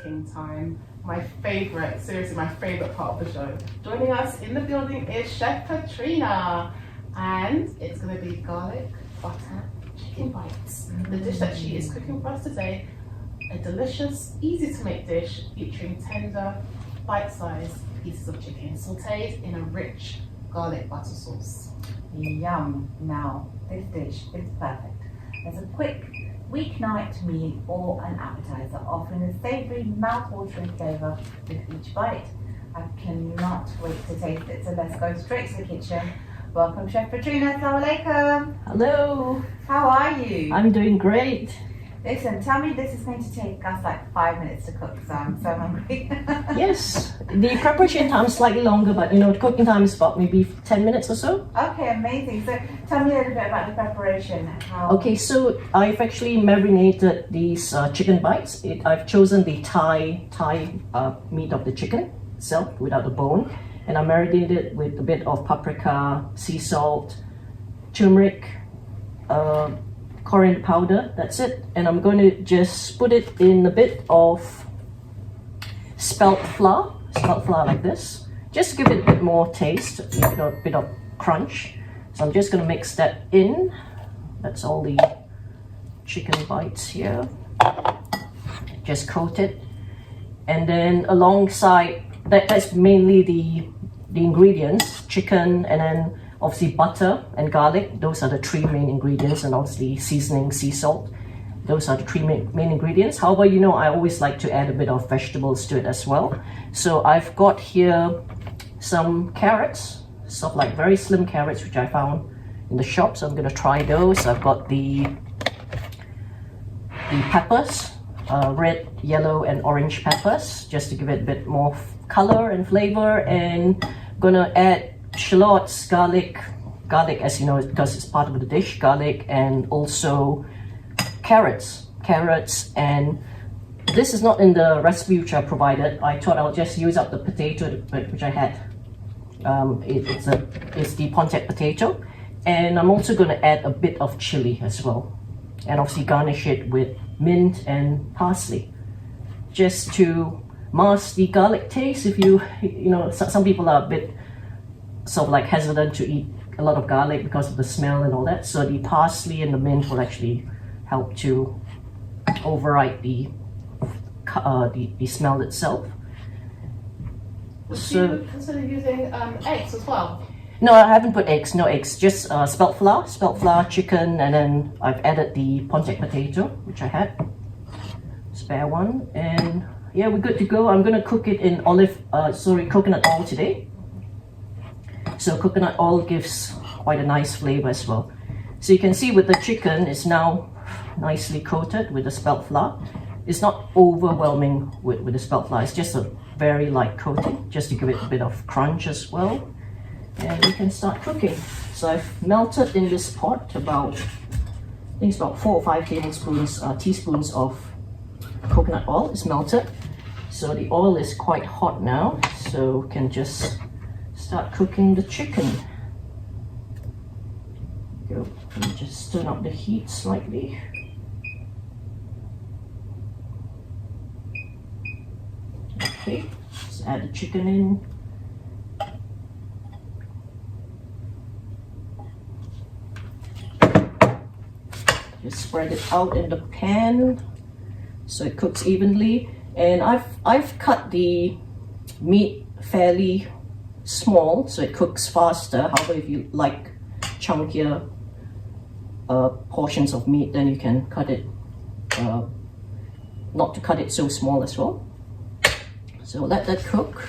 cooking time. My favorite, seriously, my favorite part of the show. Joining us in the building is Chef Petrina, and it's going to be garlic butter chicken bites. The dish that she is cooking for us today, a delicious, easy to make dish featuring tender, bite-sized pieces of chicken sauteed in a rich garlic butter sauce. Yum! Now, this dish is perfect as a quick weeknight meal or an appetizer, offering a savoury, mouth-watering flavour with each bite. I cannot wait to taste it, so let's go straight to the kitchen. Welcome, Chef Petrina. Assalamu alaikum. Hello, How are you? I'm doing great. Listen, tell me this is going to take us like 5 minutes to cook, because I'm so hungry. Yes, the preparation time is slightly longer, but you know, the cooking time is about maybe 10 minutes or so. Okay, amazing. So tell me a little bit about the preparation. Okay, so I've actually marinated these chicken bites. I've chosen the thigh meat of the chicken itself without the bone, and I marinated it with a bit of paprika, sea salt, turmeric, coriander powder, that's it. And I'm going to just put it in a bit of spelt flour like this, just to give it a bit more taste, a bit of crunch. So I'm just going to mix that in. That's all the chicken bites here. Just coat it. And then alongside, that's mainly the ingredients, chicken, and then obviously butter and garlic. Those are the three main ingredients, and obviously seasoning, sea salt. Those are the three main ingredients. However, you know, I always like to add a bit of vegetables to it as well. So I've got here some carrots, sort of like very slim carrots, which I found in the shop. So I'm going to try those. I've got the peppers, red, yellow, and orange peppers, just to give it a bit more color and flavor. And I'm gonna add shallots, garlic, as you know, because it's part of the dish, garlic, and also carrots, and this is not in the recipe which I provided. I thought I'll just use up the potato which I had. It's the pontet potato, and I'm also going to add a bit of chilli as well, and obviously garnish it with mint and parsley, just to mask the garlic taste. If you know, some people are a bit sort of like hesitant to eat a lot of garlic because of the smell and all that, so the parsley and the mint will actually help to override the smell itself. Would you consider using eggs as well? No, I haven't put eggs, no eggs, just spelt flour, chicken, and then I've added the pontet potato, which I had, spare one, and yeah, we're good to go. I'm gonna cook it in coconut oil today. So coconut oil gives quite a nice flavor as well. So you can see with the chicken, it's now nicely coated with the spelt flour. It's not overwhelming with the spelt flour, it's just a very light coating, just to give it a bit of crunch as well. And we can start cooking. So I've melted in this pot about, I think it's about 4 or 5 teaspoons of coconut oil is melted. So the oil is quite hot now, so we can just start cooking the chicken. Go, and just turn up the heat slightly. Okay, just add the chicken in. Just spread it out in the pan so it cooks evenly. And I've cut the meat fairly small so it cooks faster. However, if you like chunkier portions of meat, then you can cut it, not to cut it so small as well. So let that cook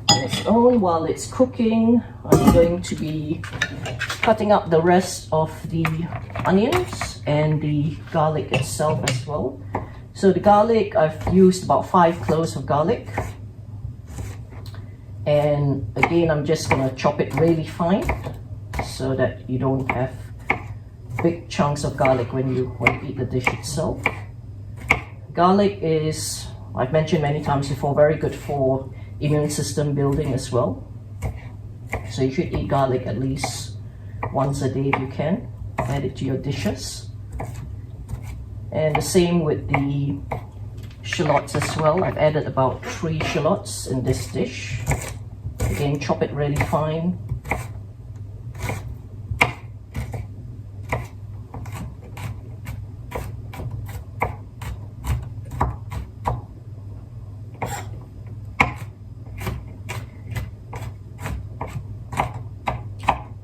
on its own. While it's cooking, I'm going to be cutting up the rest of the onions and the garlic itself as well. So the garlic, I've used about 5 cloves of garlic. And again, I'm just gonna chop it really fine so that you don't have big chunks of garlic when you eat the dish itself. Garlic is, I've mentioned many times before, very good for immune system building as well. So you should eat garlic at least once a day if you can. Add it to your dishes. And the same with the shallots as well. I've added about 3 shallots in this dish. Again, chop it really fine.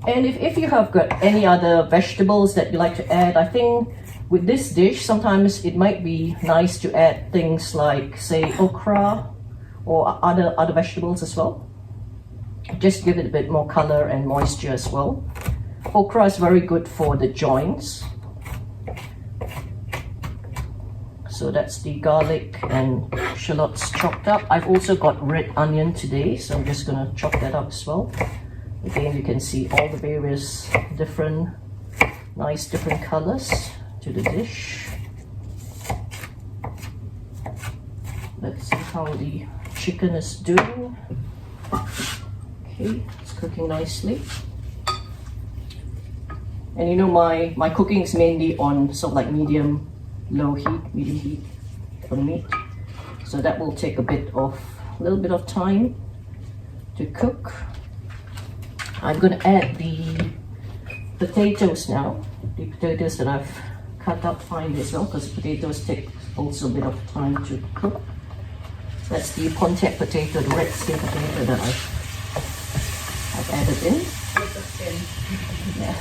And if you have got any other vegetables that you like to add, I think with this dish, sometimes it might be nice to add things like, say, okra or other vegetables as well. Just give it a bit more color and moisture as well. Okra is very good for the joints. So that's the garlic and shallots chopped up. I've also got red onion today, so I'm just gonna chop that up as well. Again, you can see all the various different colors to the dish. Let's see how the chicken is doing. Okay, it's cooking nicely. And you know, my cooking is mainly on sort of like medium heat for meat. So that will take a little bit of time to cook. I'm going to add the potatoes now. The potatoes that I've cut up finely as well, because potatoes take also a bit of time to cook. That's the Pontiac potato, the red skin potato that I've added in. With the skin. Yeah.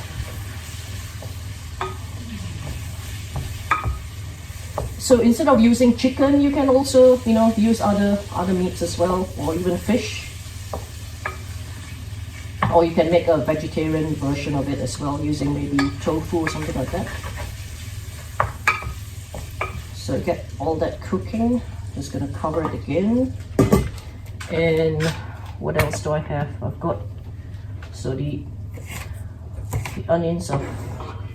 So instead of using chicken, you can also, you know, use other meats as well, or even fish. Or you can make a vegetarian version of it as well, using maybe tofu or something like that. So get all that cooking. Just gonna cover it again. And what else do I have? I've got, so the onions are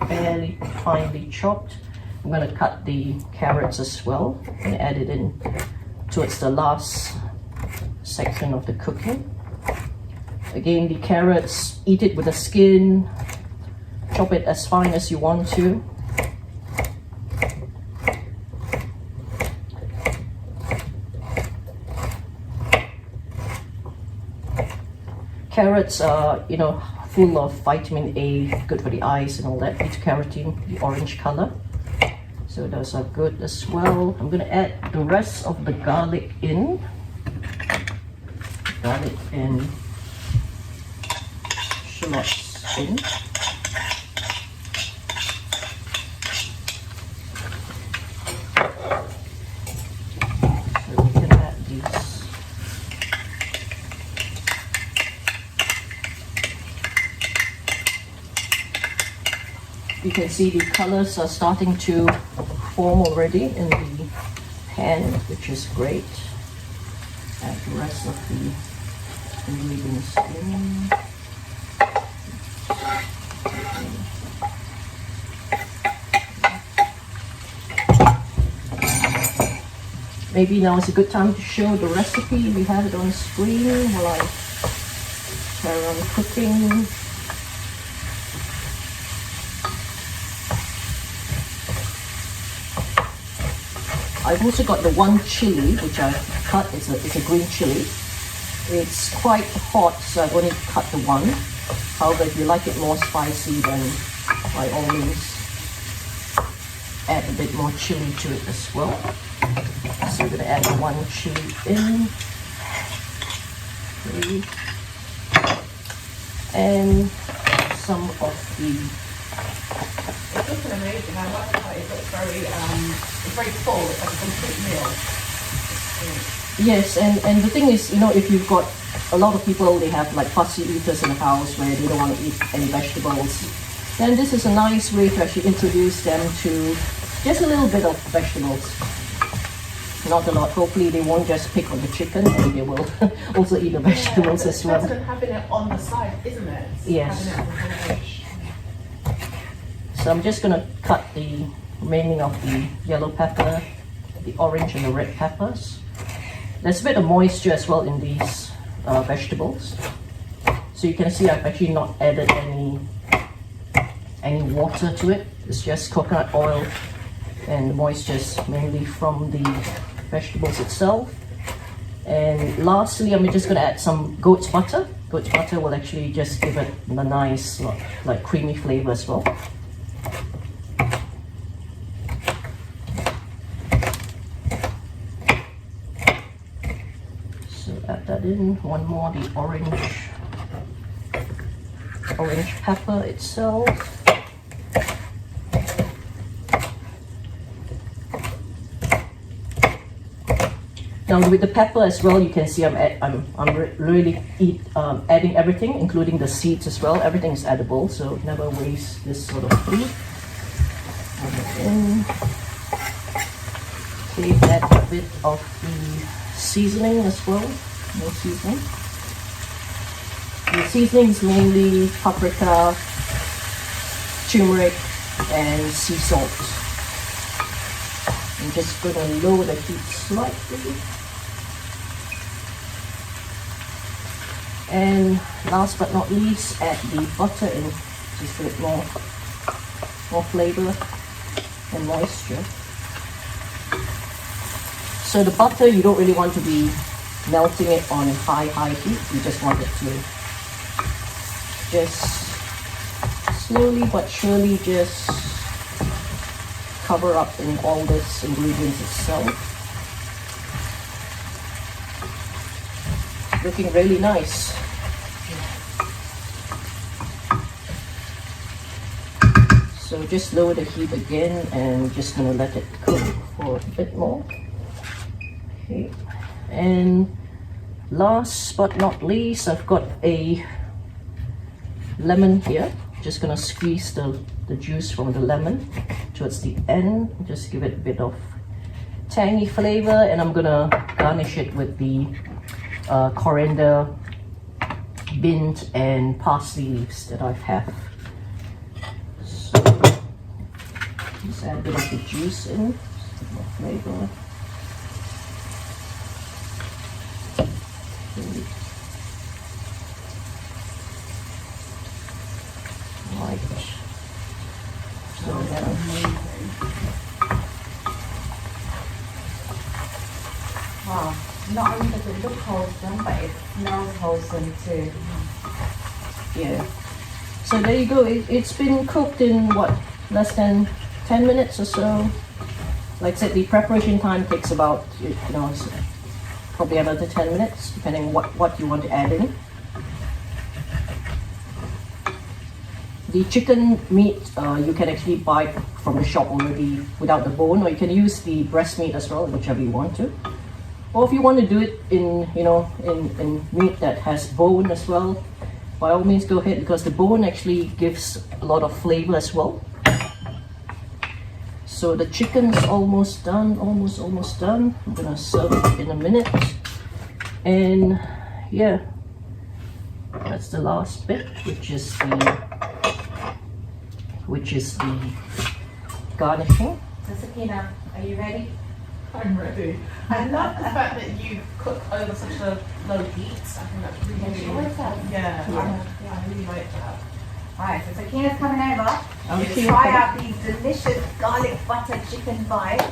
fairly finely chopped. I'm gonna cut the carrots as well and add it in towards the last section of the cooking. Again, the carrots, eat it with the skin, chop it as fine as you want to. Carrots are, you know, full of vitamin A, good for the eyes and all that, beta-carotene, the orange color. So those are good as well. I'm gonna add the rest of the garlic in. Garlic and shallots in. So we can add these. You can see the colors are starting to form already in the pan, which is great. Add the rest of the ingredients in. Maybe now is a good time to show the recipe. We have it on screen while I carry on cooking. I've also got the one chili which I cut. It's a green chili. It's quite hot, so I've only cut the one. However, if you like it more spicy, then by all means add a bit more chili to it as well. So I'm going to add one chili in. Okay. And some of the... It's looking amazing. I like how it looks it's very full. It's like a complete meal. Yes, and the thing is, you know, if you've got a lot of people, they have like fussy eaters in the house where they don't want to eat any vegetables, then this is a nice way to actually introduce them to just a little bit of vegetables. Not a lot. Hopefully they won't just pick on the chicken, and they will also eat the vegetables as well. It's better than having it on the side, isn't it? Yes. Having it on the dish. So I'm just going to cut the remaining of the yellow pepper, the orange and the red peppers. There's a bit of moisture as well in these vegetables. So you can see I've actually not added any water to it. It's just coconut oil, and the moisture is mainly from the vegetables itself. And lastly, I'm just gonna add some goat's butter. Goat's butter will actually just give it a nice, like creamy flavor as well. So add that in. One more, the orange pepper itself. Now with the pepper as well, you can see I'm really adding everything, including the seeds as well. Everything is edible, so never waste this sort of food. Okay, add a bit of the seasoning as well. More seasoning. The seasoning is mainly paprika, turmeric, and sea salt. I'm just going to lower the heat slightly. And last but not least, add the butter in, just a bit more flavor and moisture. So the butter, you don't really want to be melting it on high heat. You just want it to just slowly but surely just cover up in all this ingredients itself. Looking really nice. So just lower the heat again and just gonna let it cook for a bit more. Okay. And last but not least, I've got a lemon here. Just gonna squeeze the juice from the lemon towards the end. Just give it a bit of tangy flavor, and I'm gonna garnish it with the coriander, mint, and parsley leaves that I have. So just add a bit of the juice in, just more flavor. Okay. Right. So Wow, not only does it look wholesome, but it smells wholesome too. yeah. So there you go. It's been cooked in what, less than 10 minutes or so. Like I said, the preparation time takes about, probably another 10 minutes, depending on what you want to add in. The chicken meat, you can actually buy from the shop already without the bone, or you can use the breast meat as well, whichever you want to. Or if you want to do it in, in meat that has bone as well, by all means go ahead, because the bone actually gives a lot of flavor as well. So the chicken's almost done, almost done. I'm gonna serve it in a minute. And yeah, that's the last bit, which is the garnishing. So Sakina, are you ready? I'm ready. I love the fact that you cook over such a low heat. I think that's really, I really like that. Alright, so Sakina's coming over Okay. to try out these delicious garlic butter chicken bites.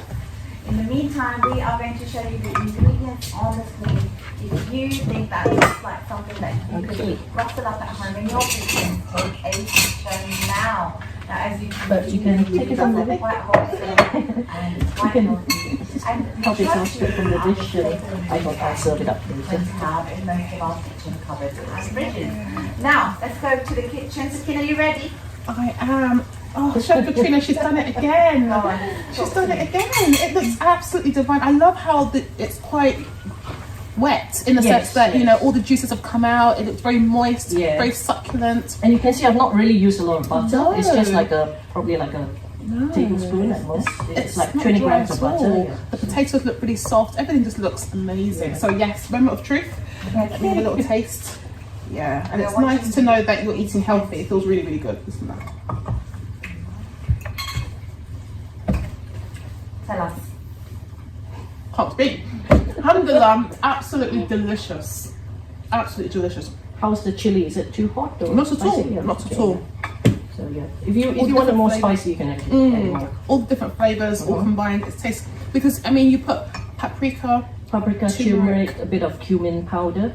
In the meantime, we are going to show you the ingredients on the screen. If you think that looks like something that you could rustle up at home in your kitchen, take a picture now. Now, as you can see, take it from the quite wholesome and it's quite healthy. And help yourself straight from the dish, and I thought I'll serve it up to later. have in most of our kitchen cupboards and fridges. Now, let's go to the kitchen. Sakina, are you ready? I am. Oh, Chef Petrina, she's done it again. She's done it again. It looks absolutely divine. I love how it's quite wet in the sense that, all the juices have come out. It looks very moist, very succulent. And you can see I've not really used a lot of butter. No. It's just probably like a tablespoon at most. It's like 20 grams of butter. Yeah. The potatoes look really soft. Everything just looks amazing. So yes, moment of truth. Let me have a little taste. Yeah, and it's nice to know that you're eating healthy. It feels really, really good. Isn't that? Tell us. Can't speak. Alhamdulillah, absolutely delicious. Absolutely delicious. How's the chili? Is it too hot or Not at all. spicy? Not at all. So yeah, if you want it more spicy, you can actually add more. All the different flavors all combined. It tastes, because I mean, you put paprika. Paprika, turmeric, a bit of cumin powder.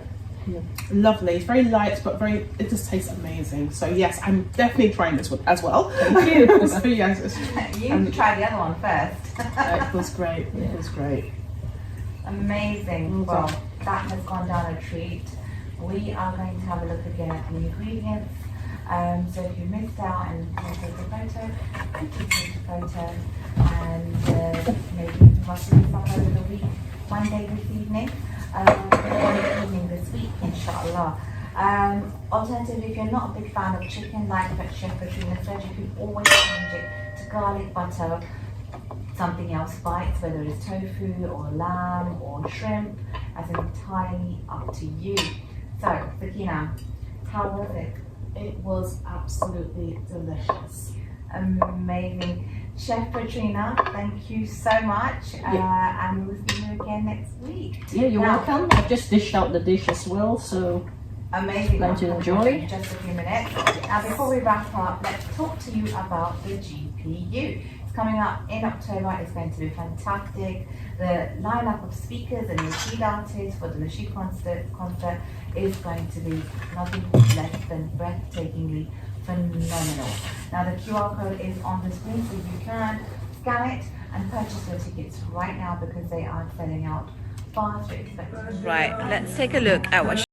Lovely. It's very light, but it just tastes amazing. So yes, I'm definitely trying this one as well. Thank you. So yes, You try the other one first. it was great. It was great. Amazing. Well, that has gone down a treat. We are going to have a look again at the ingredients. So if you missed out and you can take a photo, you can take a photo, and maybe you can watch this up over the week, one day this evening, one evening this week, inshallah. Alternatively, if you're not a big fan of chicken, like Chef Petrina said, you can always change it to garlic butter, something else bites, whether it's tofu or lamb or shrimp, as entirely up to you. So, Sakina, how was it? It was absolutely delicious. Amazing. Chef Petrina, thank you so much. And we'll see you again next week. Yeah, you're welcome. I've just dished out the dish as well, so amazing. Going to enjoy. In just a few minutes. Now, before we wrap up, let's talk to you about the GPU. It's coming up in October. It's going to be fantastic. The lineup of speakers and nasheed artists for the nasheed concert is going to be nothing less than breathtakingly phenomenal. Now, the QR code is on the screen, so you can scan it and purchase your tickets right now because they are selling out fast. Right, let's take a look at what